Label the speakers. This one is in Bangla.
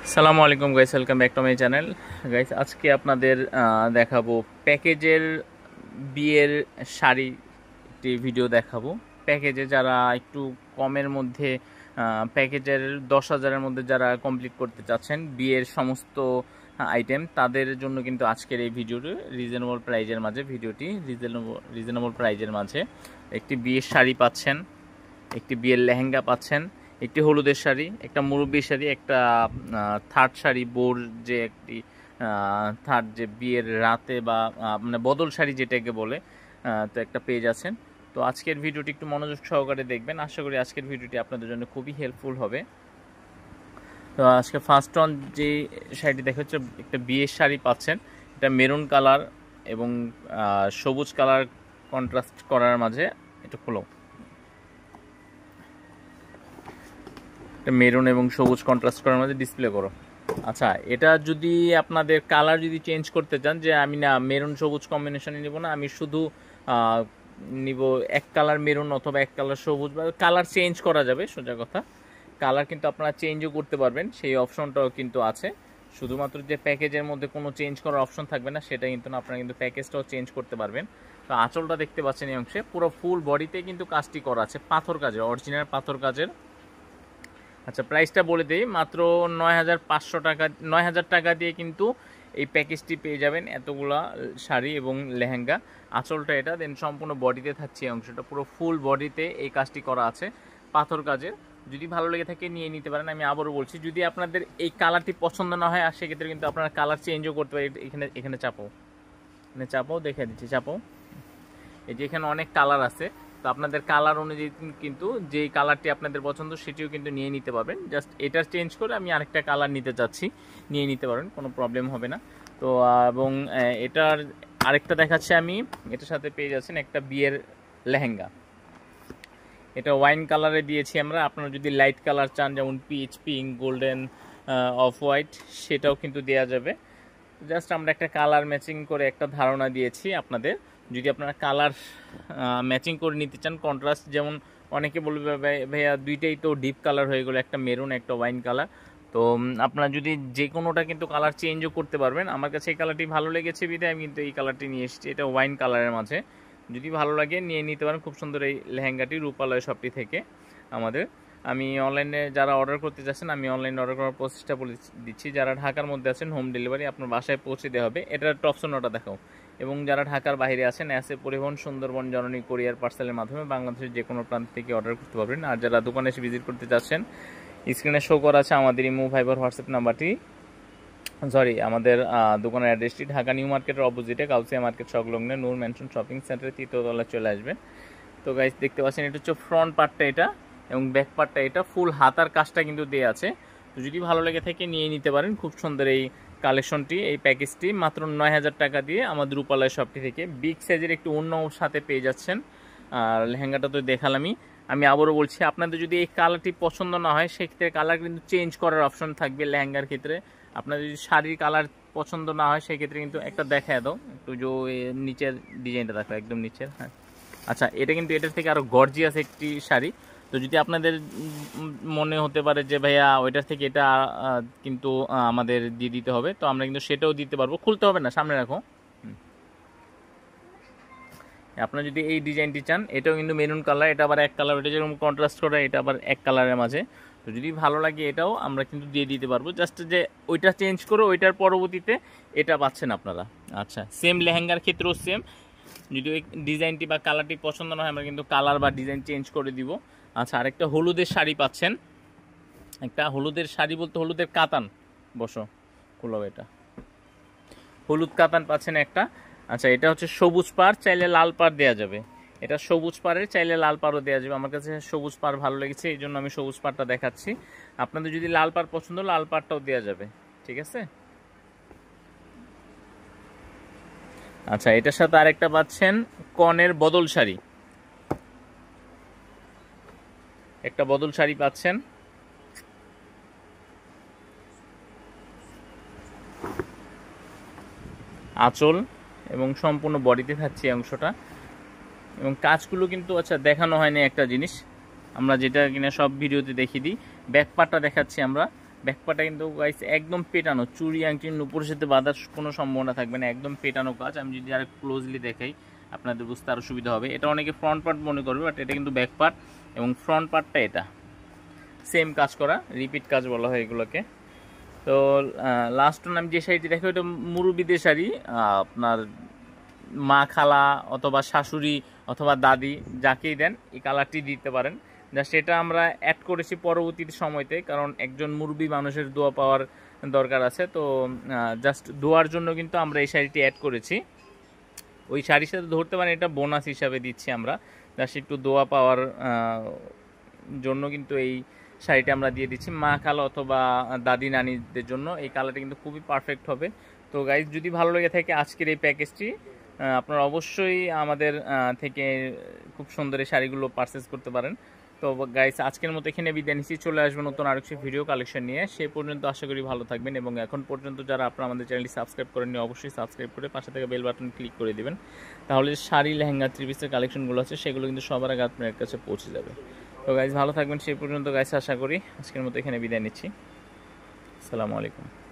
Speaker 1: আসসালামু আলাইকুম guys, welcome back to my channel. Guys, আজকে আপনাদের দেখাবো প্যাকেজের বিয়ের শাড়ি একটি ভিডিও দেখাবো। প্যাকেজে যারা একটু কমের মধ্যে প্যাকেজের 10,000-এর মধ্যে যারা কমপ্লিট করতে চাচ্ছেন বিয়ের সমস্ত আইটেম, তাদের জন্য কিন্তু আজকের এই ভিডিওটি রিজনেবল প্রাইজের মাঝে রিজনেবল প্রাইজের মাঝে একটি বিয়ের শাড়ি পাচ্ছেন, একটি বিয়ের লেহেঙ্গা পাচ্ছেন, একটি হলুদের শাড়ি, একটা মুরব্বী শাড়ি, একটা থার্ড শাড়ি, বোর যে একটি থার্ড যে বিয়ের রাতে বা মানে বদল শাড়ি যেটাকে বলে, তো একটা পেজ আছেন। তো আজকের ভিডিওটি একটু মনোযোগ সহকারে দেখবেন, আশা করি আজকের ভিডিওটি আপনাদের জন্য খুবই হেল্পফুল হবে। তো আজকে ফার্স্ট অন যে শাড়িটি দেখা হচ্ছে, একটা বিয়ের শাড়ি পাচ্ছেন, এটা মেরুন কালার এবং সবুজ কালার কন্ট্রাস্ট করার মাঝে। এটা খোলো, মেরুন এবং সবুজ কন্ট্রাস্ট করার মধ্যে ডিসপ্লে করো। আচ্ছা, এটা যদি আপনাদের কালার যদি চেঞ্জ করতে চান, যে আমি না মেরুন সবুজ কম্বিনেশনে নিব না, আমি শুধু নিব এক কালার মেরুন অথবা এক কালার সবুজ, বা কালার চেঞ্জ করা যাবে, সোজা কথা। কালার কিন্তু আপনারা চেঞ্জও করতে পারবেন, সেই অপশনটাও কিন্তু আছে। শুধুমাত্র যে প্যাকেজের মধ্যে কোনো চেঞ্জ করার অপশন থাকবে না সেটা কিন্তু না, আপনারা কিন্তু প্যাকেজটাও চেঞ্জ করতে পারবেন। তো আঁচলটা দেখতে পাচ্ছেন এই অংশে পুরো ফুল বডিতে কিন্তু কাজটি করা আছে পাথর কাজের, অরিজিনাল পাথর কাজের। আচ্ছা, প্রাইসটা বলে দিই, মাত্র 9,500 টাকা, 9,000 টাকা দিয়ে কিন্তু এই প্যাকেজটি পেয়ে যাবেন, এতগুলা শাড়ি এবং লেহেঙ্গা। আঁচলটা এটা, দেন সম্পূর্ণ বডিতে থাকছে এই অংশটা, পুরো ফুল বডিতে এই কাজটি করা আছে পাথর কাজের। যদি ভালো লেগে থাকে নিয়ে নিতে পারেন। আমি আবারও বলছি, যদি আপনাদের এই কালারটি পছন্দ না হয়, আর সেক্ষেত্রে কিন্তু আপনারা কালার চেঞ্জও করতে পারেন। এখানে চাপো, এখানে চাপো, দেখে দিচ্ছি, চাপো। এই যে এখানে অনেক কালার আছে, তো আপনাদের কালার অনুযায়ী কিন্তু যেই কালারটি আপনাদের পছন্দ সেটিও কিন্তু নিয়ে নিতে পারবেন। জাস্ট এটা চেঞ্জ করে আমি আরেকটা কালার নিতে চাচ্ছি, নিয়ে নিতে পারবেন, কোনো প্রবলেম হবে না। তো এবং এটার আরেকটা দেখাচ্ছি আমি, এটার সাথে পেয়ে যাচ্ছেন একটা বিয়ের লেহেঙ্গা। এটা ওয়াইন কালারে দিয়েছি আমরা, আপনারা যদি লাইট কালার চান, যেমন peach, pink, golden, off white, সেটাও কিন্তু দেওয়া যাবে। জাস্ট আমরা একটা কালার ম্যাচিং করে একটা ধারণা দিয়েছি আপনাদের। যদি আপনারা কালার ম্যাচিং করে নিতে চান, কন্ট্রাস্ট, যেমন অনেকে বলবে ভাইয়া দুইটাই তো ডিপ কালার হয়ে গেলো, একটা মেরুন একটা ওয়াইন কালার। তো আপনারা যদি যে কোনোটা কিন্তু কালার চেঞ্জও করতে পারবেন। আমার কাছে এই কালারটি ভালো লেগেছে বিধায় আমি কিন্তু এই কালারটি নিয়ে এসেছি, এটা ওয়াইন কালারের মাঝে। যদি ভালো লাগে নিয়ে নিতে পারেন, খুব সুন্দর এই লেহেঙ্গাটি রূপালয় শপটি থেকে আমাদের। আমি অনলাইনে যারা অর্ডার করতে চাচ্ছেন, আমি অনলাইনে অর্ডার করার প্রসেসটা বলে দিচ্ছি। যারা ঢাকার মধ্যে আছেন, হোম ডেলিভারি আপনার বাসায় পৌঁছে দেওয়া হবে, এটার টপশনটা দেখাও। এবং যারা ঢাকার বাইরে আছেন, এসে পরিবহন, সুন্দরবন, জননী কুরিয়ার পার্সেলের মাধ্যমে বাংলাদেশের যে কোনো প্রান্ত থেকে অর্ডার করতে পারবেন। আর যারা দোকানে এসে ভিজিট করতে চাচ্ছেন, স্ক্রিনে শো করা আছে আমাদের ইমো, ভাইবার, হোয়াটসঅ্যাপ নাম্বারটি, আমাদের দোকানের অ্যাড্রেসটি ঢাকা নিউ মার্কেটের অপোজিটে কাউসিয়া মার্কেট সংলগ্নে নূর ম্যানশন শপিং সেন্টারের 3য় তলায় চলে আসবেন। তো গাইস, দেখতে পাচ্ছেন এটা হচ্ছে ফ্রন্ট পার্টটা এটা, এবং ব্যাক পার্টটা এটা, ফুল হাতার কাজটা কিন্তু দেওয়া আছে। তো যদি ভালো লেগে থাকে নিয়ে নিতে পারেন। খুব সুন্দর এই কালেকশনটি, এই প্যাকেজটি মাত্র 9,000 টাকা দিয়ে আমাদের রূপালয় শপটি থেকে বিগ সাইজের একটি অন্য সাথে পেয়ে যাচ্ছেন। আর লেহেঙ্গাটা তো দেখালামই। আমি আবারও বলছি, আপনাদের যদি এই কালারটি পছন্দ না হয়, সেক্ষেত্রে কালার কিন্তু চেঞ্জ করার অপশন থাকবে লেহেঙ্গার ক্ষেত্রে। আপনাদের যদি শাড়ির কালার পছন্দ না হয়, সেক্ষেত্রে কিন্তু একটা দেখায় দাও, একটু যে নিচের ডিজাইনটা দেখো, একদম নিচের। হ্যাঁ, আচ্ছা, এটা কিন্তু এটার থেকে আরও গর্জিয়াস একটি শাড়ি। তো যদি আপনাদের মনে হতে পারে যে ভাইয়া ওইটার থেকে এটা কিন্তু আমাদের দিয়ে দিতে হবে, তো আমরা কিন্তু সেটাও দিতে পারবো। খুলতে হবে না, সামনে রাখো। আপনারা যদি এই ডিজাইনটি চান, এটাও কিন্তু মেরুন কালার, এটা আবার এক কালার, ওইটা যেরকম কন্ট্রাস্ট করা, এটা আবার এক কালারের মাঝে। তো যদি ভালো লাগে এটাও আমরা কিন্তু দিয়ে দিতে পারবো, জাস্ট যে ওইটা চেঞ্জ করে ওইটার পরবর্তীতে এটা পাচ্ছেন আপনারা। আচ্ছা, সেম লেহেঙ্গার ক্ষেত্রেও সেম, যদি ওই ডিজাইনটি বা কালারটি পছন্দ না হয়, আমরা কিন্তু কালার বা ডিজাইন চেঞ্জ করে দিব। আচ্ছা, আরেকটা হলুদের শাড়ি পাচ্ছেন, একটা হলুদের শাড়ি বলতে হলুদের কাতান, বসো, খুলো, এটা হলুদ কাতান পাচ্ছেন একটা। আচ্ছা, এটা হচ্ছে সবুজ পাড়, চাইলে লাল পাড় দেওয়া যাবে। এটা সবুজ পাড়ের, চাইলে লাল পাড়ও দেওয়া যাবে। আমার কাছে সবুজ পাড় ভালো লেগেছে, এই জন্য আমি সবুজ পাড়টা দেখাচ্ছি। আপনাদের যদি লাল পাড় পছন্দ, লাল পাড়টাও দেওয়া যাবে, ঠিক আছে। আচ্ছা, এটার সাথে আরেকটা পাচ্ছেন কনের বদল শাড়ি, একটা বদল শাড়ি পাচ্ছেন। আঁচল এবং সম্পূর্ণ বডিতে থাকছে এই অংশটা, এবং কাজগুলো কিন্তু আচ্ছা দেখানো হয়নি একটা জিনিস, আমরা যেটা কিনা সব ভিডিওতে দেখিয়ে দিই, ব্যাক পার্টটা দেখাচ্ছি আমরা। ব্যাকপাটা কিন্তু গাইস একদম পেটানো, চুড়ি আংটির নুপুরের সাথে বাঁধার কোনো সম্ভাবনা থাকবে না, একদম পেটানো কাজ। আমি যদি আর ক্লোজলি দেখাই আপনাদের বুঝতে আরও সুবিধা হবে। এটা অনেকে ফ্রন্ট পার্ট মনে করবে, বাট এটা কিন্তু ব্যাক পার্ট এবং ফ্রন্ট পার্টটা এটা সেম কাজ করা, রিপিট কাজ বলা হয় এগুলোকে। তো লাস্ট আমি যে শাড়িটি দেখি ওইটা মুরব্বিদের শাড়ি, আপনার মা খালা অথবা শাশুড়ি অথবা দাদি যাকেই দেন এই কালারটি দিতে পারেন। জাস্ট এটা আমরা অ্যাড করেছি পরবর্তী সময়তে, কারণ একজন মুরব্বি মানুষের দোয়া পাওয়ার দরকার আছে। তো জাস্ট দোয়ার জন্য কিন্তু আমরা এই শাড়িটি অ্যাড করেছি। ওই শাড়ির সাথে ধরতে পারেন এটা বোনাস হিসাবে দিচ্ছি আমরা, জাস্ট একটু দোয়া পাওয়ার জন্য কিন্তু এই শাড়িটা আমরা দিয়ে দিচ্ছি মা খালা অথবা দাদি নানিদের জন্য। এই কালারটা কিন্তু খুবই পারফেক্ট হবে। তো গাইজ যদি ভালো লেগে থাকে আজকের এই প্যাকেজটি, আপনারা অবশ্যই আমাদের থেকে খুব সুন্দর এই শাড়িগুলো পারচেস করতে পারেন। তো গাইজ আজকের মতো এখানে বিদায় নিচ্ছি, চলে আসবো নতুন আরেকটি ভিডিও কালেকশন নিয়ে। সেই পর্যন্ত আশা করি ভালো থাকবেন, এবং এখন পর্যন্ত যারা আপনারা আমাদের চ্যানেলটি সাবস্ক্রাইব করেননি অবশ্যই সাবস্ক্রাইব করে পাশে থেকে বেল বাটন ক্লিক করে দিবেন, তাহলে শাড়ি লেহেঙ্গা থ্রি পিসের কালেকশনগুলো আছে সেগুলো কিন্তু সবার আগে আপনার কাছে পৌঁছে যাবে। তো গাইজ ভালো থাকবেন সেই পর্যন্ত গাইজ, আশা করি আজকের মতো এখানে বিদায় নিচ্ছি। আসসালামু আলাইকুম।